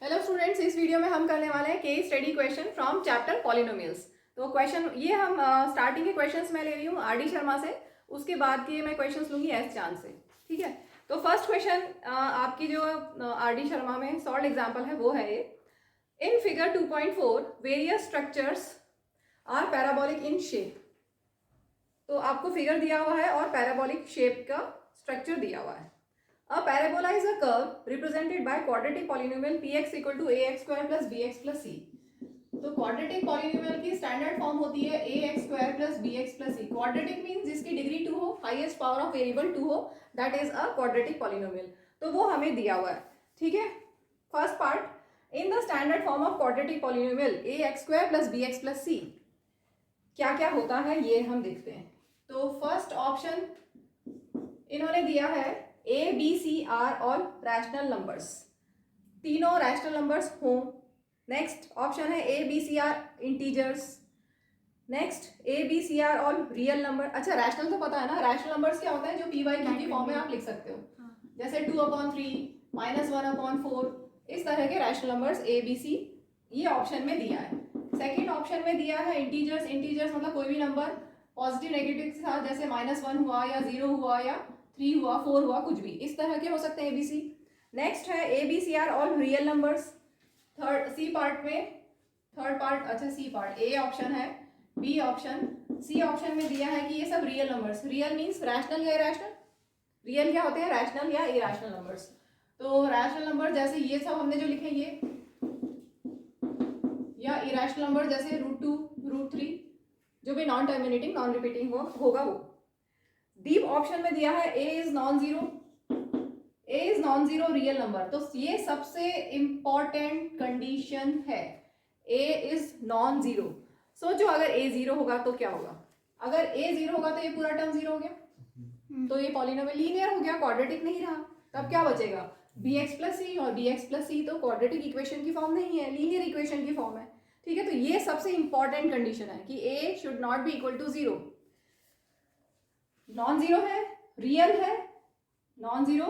Hello students, इस video में हम करने वाले हैं case study question from chapter polynomials. तो क्वेश्चन ये हम स्टार्टिंग के क्वेश्चंस मैं ले रही हूँ आर डी शर्मा से, उसके बाद के मैं क्वेश्चंस लूँगी एस चांद से। ठीक है, तो फर्स्ट क्वेश्चन आपकी जो आर डी शर्मा में सॉल्व एग्जाम्पल है वो है ये। In figure 2.4 various structures are parabolic in shape. तो आपको फिगर दिया हुआ है और पैराबोलिक शेप का स्ट्रक्चर दिया हुआ है। A parabola is a curve represented by quadratic polynomial px equal to ax square plus bx plus c। तो क्वाड्रेटिक पॉलिनोमियल की स्टैंडर्ड फॉर्म होती है ax square plus bx plus c। Quadratic means जिसकी degree 2 हो, highest power of variable 2 हो, that is a quadratic polynomial. तो वो हमें दिया हुआ है। ठीक है, first part, in the standard form of quadratic polynomial ax square plus bx plus c क्या क्या होता है ये हम देखते हैं। तो फर्स्ट ऑप्शन इन्होंने दिया है A, B, C are all rational numbers, तीनों रैशनल नंबर्स हों। नेक्स्ट ऑप्शन है A, B, C are integers. Next A, B, C are all real number. अच्छा, रैशनल तो पता है ना, रैशनल नंबर्स क्या होता है जो P/Q की फॉर्म में आप लिख सकते हो, जैसे 2/3 -1/4, इस तरह के rational numbers A, B, C ये ऑप्शन में दिया है। सेकेंड ऑप्शन में दिया है इंटीजर्स। इंटीजर्स मतलब कोई भी नंबर पॉजिटिव नेगेटिव के साथ, जैसे -1 हुआ या 0 हुआ या 3 हुआ 4 हुआ, कुछ भी इस तरह के हो सकते हैं ABC। नेक्स्ट है A, B, C are all real numbers. Third C part में, थर्ड पार्ट, अच्छा सी पार्ट A ऑप्शन है, B ऑप्शन, C ऑप्शन में दिया है कि ये सब real numbers. Real means rational या इरेशनल। रियल क्या होते हैं, रैशनल या इरेशनल नंबर्स। तो रैशनल नंबर जैसे ये सब हमने जो लिखे ये, या इरेशनल नंबर जैसे √2 √3, जो भी नॉन टर्मिनेटिंग नॉन रिपीटिंग होगा वो। डीप ऑप्शन में दिया है A is non zero, A is non zero real number. तो ये सबसे इंपॉर्टेंट कंडीशन है, A इज नॉन जीरो। सोचो अगर A जीरो होगा तो क्या होगा, अगर A जीरो होगा तो ये पूरा टर्म जीरो हो गया, तो ये पॉलिनोमियल लीनियर हो गया, क्वाड्रेटिक नहीं रहा। तब क्या बचेगा, bx प्लस सी, और bx प्लस सी तो क्वाड्रेटिक इक्वेशन की फॉर्म नहीं है, लीनियर इक्वेशन की फॉर्म है। ठीक है, तो ये सबसे इंपॉर्टेंट कंडीशन है कि A should not be equal to zero. Non zero है, रियल है, नॉन जीरो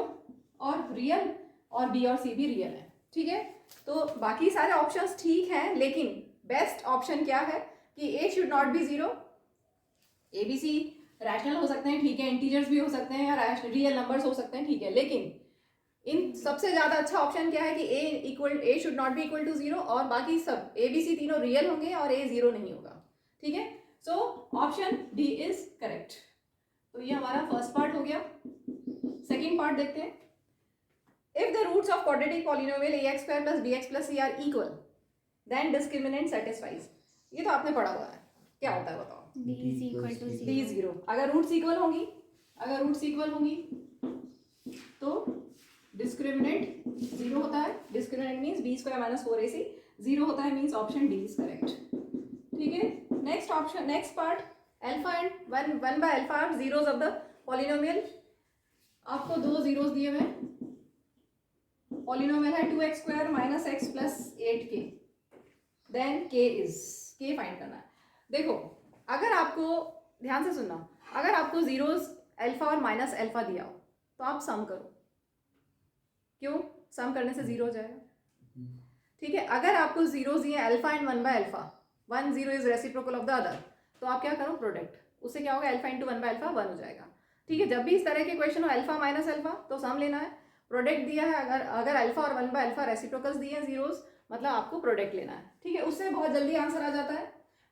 और रियल, और बी और सी भी रियल है। ठीक है, तो बाकी सारे ऑप्शंस ठीक हैं, लेकिन बेस्ट ऑप्शन क्या है कि A should not be zero. A B C rational हो सकते हैं, ठीक है, इंटीजर्स भी हो सकते हैं, या रियल नंबर्स हो सकते हैं, ठीक है, लेकिन इन सबसे ज्यादा अच्छा ऑप्शन क्या है कि A should not be equal to zero, और बाकी सब ए बी सी तीनों रियल होंगे और ए जीरो नहीं होगा। ठीक है, so option D is correct. तो ये हमारा फर्स्ट पार्ट हो गया। सेकेंड पार्ट देखते हैं। If the roots of quadratic polynomial ax square plus bx plus c are equal, then discriminant satisfies. ये तो आपने पढ़ा हुआ है, क्या होता है बताओ, d is equal to d 0। Zero. अगर रूट्स इक्वल होंगी, अगर रूट्स इक्वल होंगी तो डिस्क्रिमिनेंट जीरो होता है। Discriminant means b square minus 4ac, zero होता है means option D is correct. ठीक है, next option, next part, alpha and one by alpha zeros of the polynomial. आपको दो जीरोस दिए हुए, पॉलिनोमियल है 2x square minus x plus 8k, then k is, k find करना है। देखो, अगर आपको, ध्यान से सुनना, अगर आपको जीरोस अल्फा और माइनस अल्फा दिया हो तो आप सम करो। क्यों, सम करने से जीरो हो जाएगा। ठीक है, अगर आपको जीरोस दिए alpha and 1 by alpha, 1 0 is reciprocal of the other, तो आप क्या करो, प्रोडक्ट, उससे क्या होगा, अल्फा इंटू 1 बाय अल्फा 1 हो जाएगा। ठीक है, जब भी इस तरह के क्वेश्चन हो अल्फा माइनस अल्फा तो सम लेना है। प्रोडक्ट दिया है, अगर अल्फा और 1 बाय अल्फा रेसिप्रोकल्स दिए हैं जीरोस, मतलब आपको प्रोडक्ट लेना है। ठीक है, उससे बहुत जल्दी आंसर आ जाता है।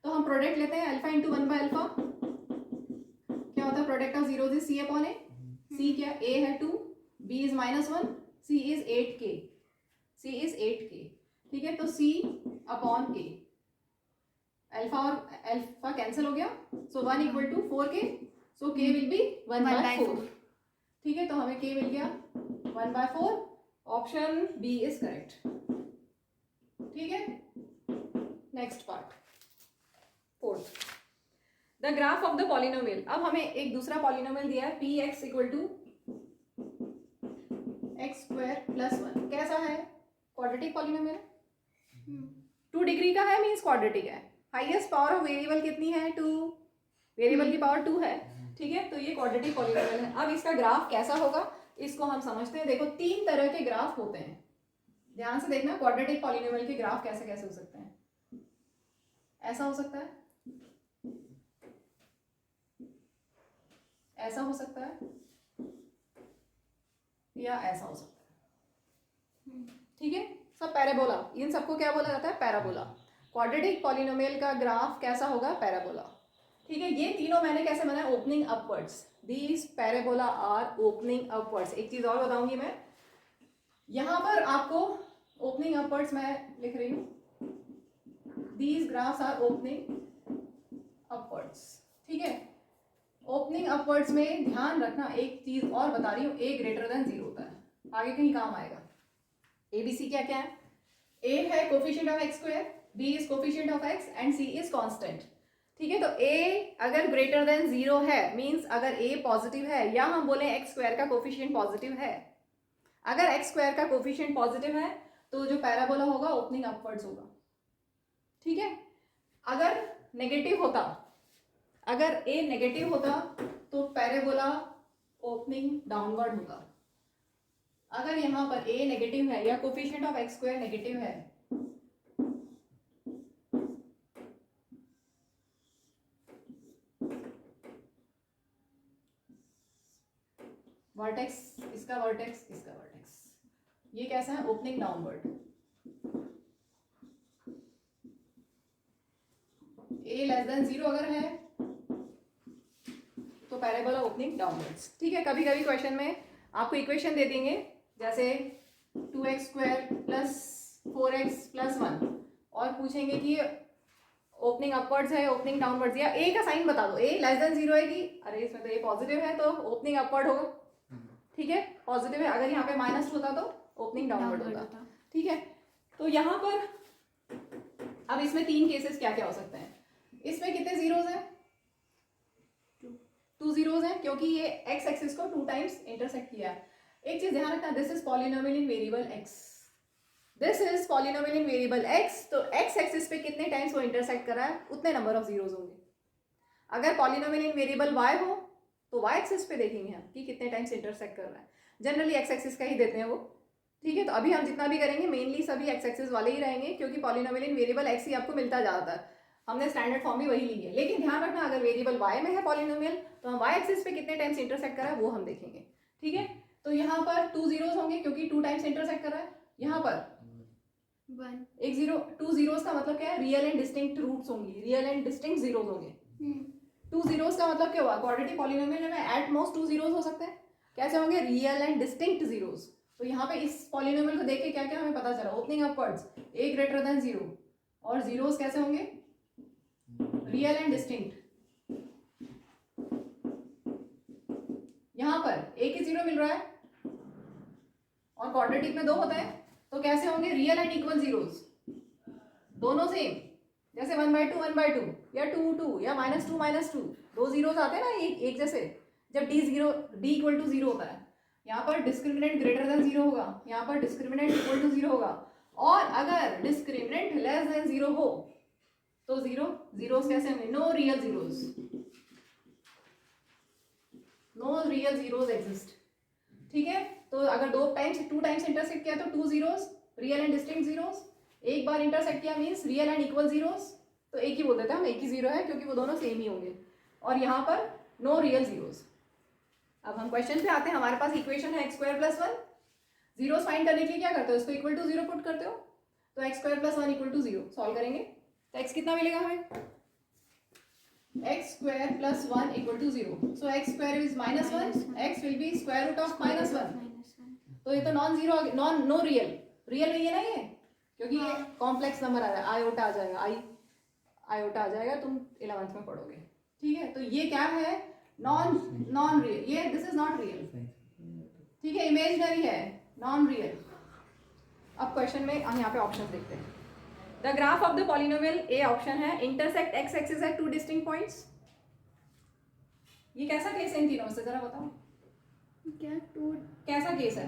तो हम प्रोडक्ट लेते हैं, अल्फा इंटू 1 बाय अल्फा क्या होता है, product of zeros is C upon A. C क्या, ए है 2, B is -1, C is 8k, C is 8k। ठीक है, तो सी अपॉन के, अल्फा और अल्फा कैंसिल हो गया, so 1 equal to 4k, so k will be 1 by 4। ठीक है, तो हमें k मिल गया 1 by 4, option B is correct. ठीक है, next part, fourth, the graph of the polynomial. अब हमें एक दूसरा पॉलिनोमियल दिया है px equal to x square plus 1। कैसा है, क्वाड्रेटिक पॉलिनोमियल, 2 डिग्री का है, मीन्स क्वाड्रेटिक है। हाईएस्ट पावर ऑफ वेरिएबल कितनी है, 2, वेरिएबल की पावर 2 है। ठीक है, तो ये क्वाड्रेटिक पॉलिनोमियल है। अब इसका ग्राफ कैसा होगा इसको हम समझते हैं। देखो, 3 तरह के ग्राफ होते हैं, ध्यान से देखना, क्वाड्रेटिक पॉलिनोमियल के ग्राफ कैसे कैसे हो सकते हैं। ऐसा हो सकता है, ऐसा हो सकता है, या ऐसा हो सकता है। ठीक है, सब पैराबोला, इन सबको क्या बोला जाता है? पैराबोला। क्वाड्रेटिक पॉलिनोमियल का ग्राफ कैसा होगा? पैराबोला। ठीक है, ये तीनों मैंने कैसे बनाया? Opening upwards. These parabola are opening upwards. एक चीज और बताऊंगी मैं, यहां पर आपको ओपनिंग अपवर्ड्स मैं लिख रही हूं, these graphs are opening upwards. ठीक है, ओपनिंग अपवर्ड्स में ध्यान रखना, एक चीज और बता रही हूँ, ए ग्रेटर देन 0 होता है, आगे कहीं काम आएगा। ABC क्या क्या है? A है coefficient of x square, B is coefficient of x and C is constant. ठीक है, तो A अगर ग्रेटर देन 0 है मींस अगर A पॉजिटिव है, या हम बोले x स्क्वायर का कोफिशिएंट पॉजिटिव है, अगर x स्क्वायर का कोफिशिएंट पॉजिटिव है तो जो पैराबोला होगा ओपनिंग अपवर्ड्स होगा। ठीक है, अगर नेगेटिव होता, अगर A नेगेटिव होता तो पैराबोला ओपनिंग डाउनवर्ड होगा। अगर यहां पर A नेगेटिव है या coefficient of x square negative है, वर्टेक्स, इसका वर्टेक्स, इसका वर्टेक्स, ये कैसा है? Opening downward. A less than 0 अगर है तो पैराबोला ओपनिंग डाउनवर्ड्स। ठीक है, कभी कभी क्वेश्चन में आपको इक्वेशन दे देंगे जैसे 2x square plus 4x plus 1 और पूछेंगे कि ओपनिंग अपवर्ड्स है ओपनिंग डाउनवर्ड्स, या A का साइन बता दो, A लेस देन 0 है कि अरे इसमें तो A पॉजिटिव है तो ओपनिंग अपवर्ड होगा। ठीक है, पॉजिटिव है, अगर यहाँ पे -2 होता तो ओपनिंग डाउनवर्ड होता। ठीक है, तो यहाँ पर अब इसमें 3 केसेस क्या क्या हो सकते हैं? इसमें कितने जीरोज हैं? 2 जीरोज हैं, क्योंकि ये x एक्सिस को 2 टाइम्स इंटरसेक्ट किया है। एक चीज ध्यान रखना, this is polynomial in variable x, this is polynomial in variable x, तो x एक्सिस पे कितने टाइम्स वो इंटरसेक्ट कर रहा है उतने नंबर ऑफ जीरोज होंगे। अगर पॉलिनोमियल इन वेरिएबल y हो तो y एक्सिस पे देखेंगे हम कि कितने टाइम्स इंटरसेक्ट कर रहा है, जनरली x एक्सिस का ही देते हैं वो। ठीक है, तो अभी हम जितना भी करेंगे मेनली सभी x एक्सिस वाले ही रहेंगे, क्योंकि पॉलिनोमियल इन वेरिएबल x ही आपको मिलता जाता है, हमने स्टैंडर्ड फॉर्म भी वही ली है। लेकिन ध्यान रखना, अगर वेरिएबल y में है पॉलिनोमियल तो हम y एक्सिस पे कितने टाइम्स इंटरसेक्ट कर रहा है वो हम देखेंगे। ठीक है, तो यहाँ पर 2 जीरोज होंगे क्योंकि 2 टाइम्स इंटरसेक्ट कर रहा है, यहाँ पर 1 जीरो, 2 जीरोज का मतलब क्या है? रियल एंड डिस्टिंक्ट रूट्स होंगी, रियल एंड डिस्टिंक्ट जीरोज होंगे। 2 जीरोज का मतलब क्या हुआ? क्वाड्रेटिक पॉलिनोमियल में एट मोस्ट 2 जीरोज हो सकते हैं, कैसे होंगे? Real and distinct zeros. तो यहाँ पे इस पॉलिनोमियल को देख के क्या क्या हमें पता चला? Opening upwards A greater than 0 और जीरोज कैसे होंगे? Real and distinct. यहाँ पर एक ही 0 मिल रहा है और क्वाड्रेटिक में 2 होता है, तो कैसे होंगे? रियल एंड इक्वल जीरोज, दोनों सेम, जैसे 1/2 1/2 या 2 2 या -2 -2, 2 जीरोज आते हैं ना एक जैसे, जब d इक्वल टू 0 होता है। यहाँ पर डिस्क्रिमिनेंट ग्रेटर देन 0 होगा, यहाँ पर डिस्क्रिमिनेंट इक्वल टू 0 होगा, और अगर डिस्क्रिमिनेंट लेस देन 0 हो तो जीरोज कैसे होंगे? No real zeros, no real zeros exist. ठीक है, तो अगर 2 टाइम्स इंटरसेक्ट किया तो 2 zeros, real and distinct zeros, एक बार इंटरसेक्ट किया means real and equal zeros, तो एक ही बोल देते हैं हम, एक ही 0 है क्योंकि वो दोनों सेम ही होंगे, और यहाँ पर नो रियल जीरोज। अब हम क्वेश्चन पे आते हैं, हमारे पास इक्वेशन है x square plus 1, zeros find करने के लिए क्या करते हो? इसको इक्वल टू 0 पुट करते हो, तो x square plus 1 equal to 0 solve करेंगे तो x कितना मिलेगा हमें? x square plus 1 equal to 0, so x square is -1, x will be square root of -1, तो ये तो non zero, no real, real नहीं है ना ये, क्योंकि ये कॉम्प्लेक्स नंबर आ रहा है, आयोटा आ जाएगा, आयोटा आ जाएगा, तुम 11th में पढ़ोगे। ठीक है, तो ये क्या है? नॉन रियल, ये दिस इज नॉट रियल। ठीक है, इमेजिनरी है, नॉन रियल। अब क्वेश्चन में हम यहाँ पे ऑप्शन देखते हैं। The graph of the polynomial, A option है, intersect x axis at 2 distinct points. ये कैसा केस है इन तीनों से, जरा बताओ क्या? 2 कैसा केस है?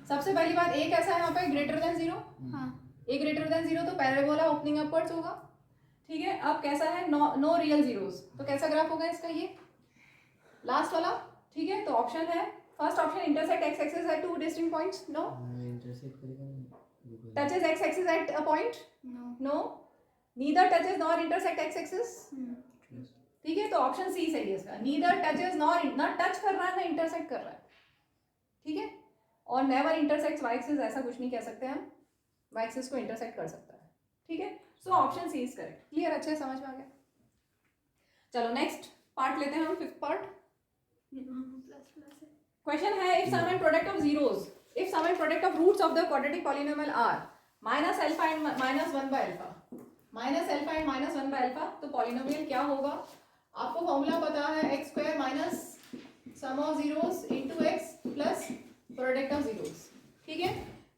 सबसे पहली बात, ए कैसा है यहाँ पे? Greater than 0। हाँ, ए ग्रेटर देन 0 तो पैराबोला ओपनिंग अपवर्ड्स होगा। ठीक है, अब कैसा है? नो रियल जीरोज, तो कैसा ग्राफ होगा इसका? ये लास्ट वाला। ठीक है, तो ऑप्शन है first option, intersect x axis at 2 distinct points. No, intersect करेगा touches X axis at a point, No. No, neither touches nor intersect X axis, Hmm. ठीक है, तो ऑप्शन सी सही है इसका, नीदर टचेस नॉर, ना touch कर रहा है ना इंटरसेक्ट कर रहा है, ठीक है, और नेवर इंटरसेक्ट वाई एक्सिस, ऐसा कुछ नहीं कह सकते हम, वाई एक्सिस को इंटरसेक्ट कर सकता है, ठीक है, so option C is correct. Clear, अच्छे से समझ में आ गया। चलो नेक्स्ट पार्ट लेते हैं हम, फिफ्थ पार्ट। क्वेश्चन है if sum and product of zeros, if sum and product of roots of the quadratic polynomial are minus alpha and minus 1 by alpha, minus alpha and minus 1 by alpha, तो polynomial क्या होगा? आपको formula पता है x square minus sum of zeros into x plus product of zeros, ठीक है,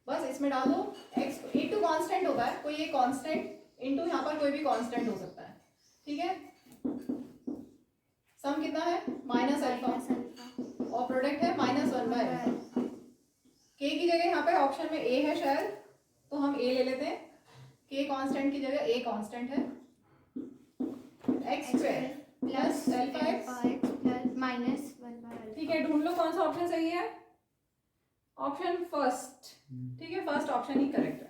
बस इसमें डाल दो एक्स इनटू कांस्टेंट होगा, कोई एक कांस्टेंट इनटू यहाँ पर कोई भी कांस्टेंट हो सकता है, ठीक है, सम कितना है माइनस अल्फा और प्रोडक्ट है माइनस 1 बाय अल्फा। के की जगह यहाँ पे ऑप्शन में ए है शायद, तो हम ए ले लेते हैं, के कांस्टेंट की जगह ए कांस्टेंट है, x square plus alpha x plus minus 1 by alpha, ठीक है, ढूंढ लो कौन सा ऑप्शन सही है, ऑप्शन फर्स्ट, ठीक है, फर्स्ट ऑप्शन ही करेक्ट है।